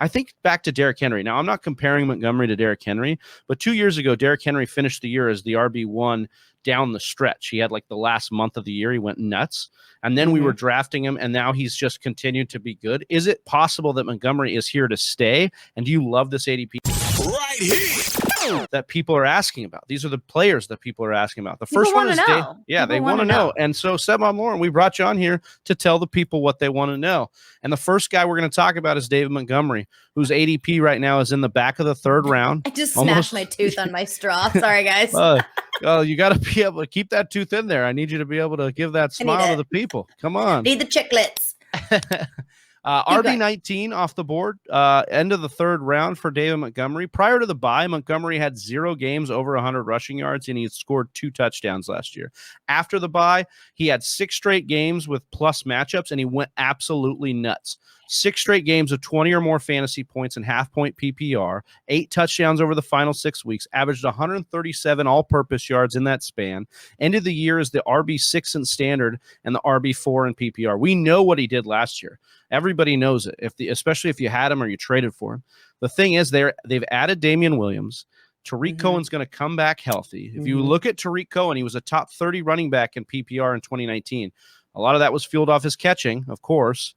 I think back to Derrick Henry. Now, I'm not comparing Montgomery to Derrick Henry, but 2 years ago, Derrick Henry finished the year as the RB1 down the stretch. He had like the last month of the year, he went nuts. And then we were drafting him, and now he's just continued to be good. Is it possible that Montgomery is here to stay? And do you love this ADP? Right here. That people are asking about. These are the players that people are asking about. The People first one is know. they want to know. And so Stepmom Lauren, we brought you on here to tell the people what they want to know. And the first guy we're going to talk about is David Montgomery, whose ADP right now is in the back of the third round. I just smashed my tooth on my straw. Sorry, guys. Oh, you got to be able to keep that tooth in there. I need you to be able to give that smile to the people. Come on. Need the chiclets. RB19 off the board, end of the third round for David Montgomery. Prior to the bye, Montgomery had 0 games over 100 rushing yards, and he had scored 2 touchdowns last year. After the bye, he had 6 straight games with plus matchups, and he went absolutely nuts. 6 straight games of 20 or more fantasy points and half-point PPR, 8 touchdowns over the final 6 weeks, averaged 137 all-purpose yards in that span. Ended the year as the RB6 in standard and the RB4 in PPR. We know what he did last year. Everybody knows it, especially if you had him or you traded for him. The thing is, they've added Damian Williams. Tariq Cohen's going to come back healthy. If you look at Tariq Cohen, he was a top 30 running back in PPR in 2019. A lot of that was fueled off his catching, of course.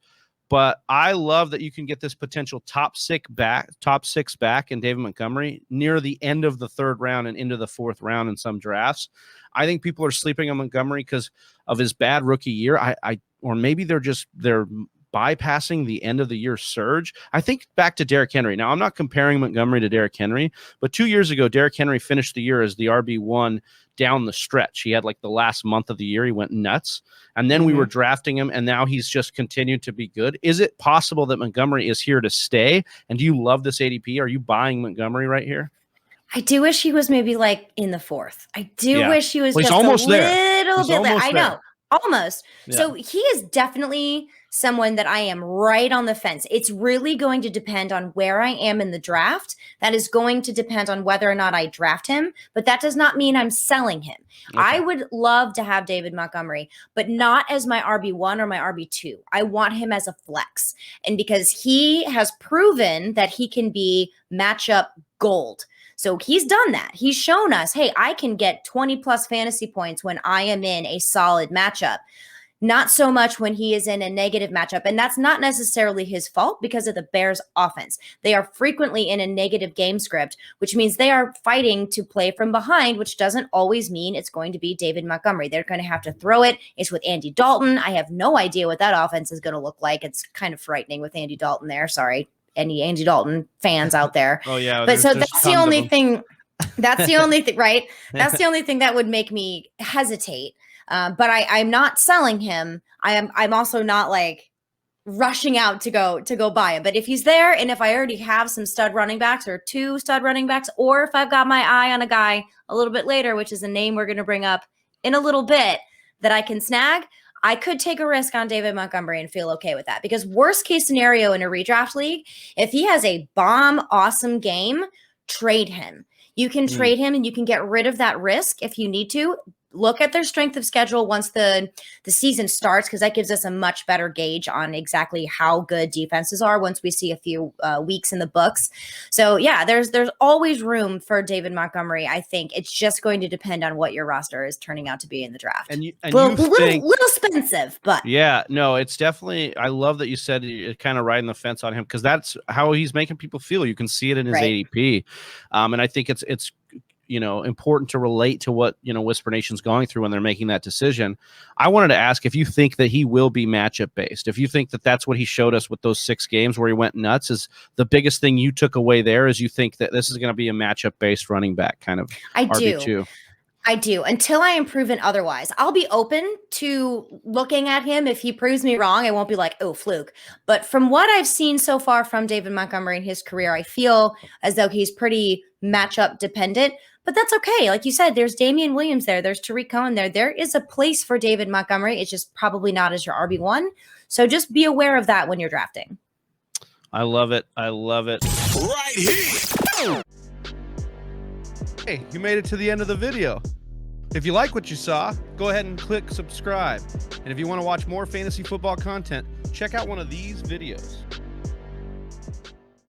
But I love that you can get this potential top 6 back in David Montgomery near the end of the third round and into the fourth round in some drafts. I think people are sleeping on Montgomery because of his bad rookie year. Or maybe they're bypassing the end of the year surge. I think back to Derrick Henry. Now, I'm not comparing Montgomery to Derrick Henry, but 2 years ago, Derrick Henry finished the year as the RB1 down the stretch. He had like the last month of the year, he went nuts. And then we were drafting him, and now he's just continued to be good. Is it possible that Montgomery is here to stay? And do you love this ADP? Are you buying Montgomery right here? I do wish he was maybe like in the 4th. I do wish he was just almost a little bit there. I know. Almost. Yeah. So he is definitely someone that I am right on the fence. It's really going to depend on where I am in the draft. That is going to depend on whether or not I draft him, but that does not mean I'm selling him. Okay. I would love to have David Montgomery, but not as my RB1 or my RB2. I want him as a flex. And because he has proven that he can be matchup gold. So he's done that. He's shown us, hey, I can get 20 plus fantasy points when I am in a solid matchup. Not so much when he is in a negative matchup. And that's not necessarily his fault because of the Bears offense. They are frequently in a negative game script, which means they are fighting to play from behind, which doesn't always mean it's going to be David Montgomery. They're going to have to throw it. It's with Andy Dalton. I have no idea what that offense is going to look like. It's kind of frightening with Andy Dalton there. Sorry. Any Andy Dalton fans out there. Oh yeah. But so that's the only thing. That's the only thing, right? That's the only thing that would make me hesitate. But I'm not selling him. I'm also not like rushing out to go buy him. But if he's there, and if I already have some stud running backs or 2 stud running backs, or if I've got my eye on a guy a little bit later, which is a name we're going to bring up in a little bit, that I can snag, I could take a risk on David Montgomery and feel okay with that. Because worst case scenario in a redraft league, if he has a bomb awesome game, trade him. You can trade him and you can get rid of that risk if you need to. Look at their strength of schedule once the season starts, because that gives us a much better gauge on exactly how good defenses are once we see a few weeks in the books. So yeah, there's always room for David Montgomery. I think it's just going to depend on what your roster is turning out to be in the draft. And little expensive, but yeah, no, it's definitely. I love that you said you're kind of riding the fence on him because that's how he's making people feel. You can see it in his ADP, and I think it's important to relate to what, Whisper Nation's going through when they're making that decision. I wanted to ask if you think that he will be matchup based. If you think that that's what he showed us with those 6 games where he went nuts, is the biggest thing you took away there is you think that this is going to be a matchup based running back kind of RB2. I do. Until I am proven otherwise. I'll be open to looking at him. If he proves me wrong, I won't be like, oh, fluke. But from what I've seen so far from David Montgomery in his career, I feel as though he's pretty matchup dependent. But that's okay. Like you said, there's Damian Williams there. There's Tariq Cohen there. There is a place for David Montgomery. It's just probably not as your RB1. So just be aware of that when you're drafting. I love it. I love it. Right here. Hey, you made it to the end of the video. If you like what you saw, go ahead and click subscribe. And if you want to watch more fantasy football content, check out one of these videos.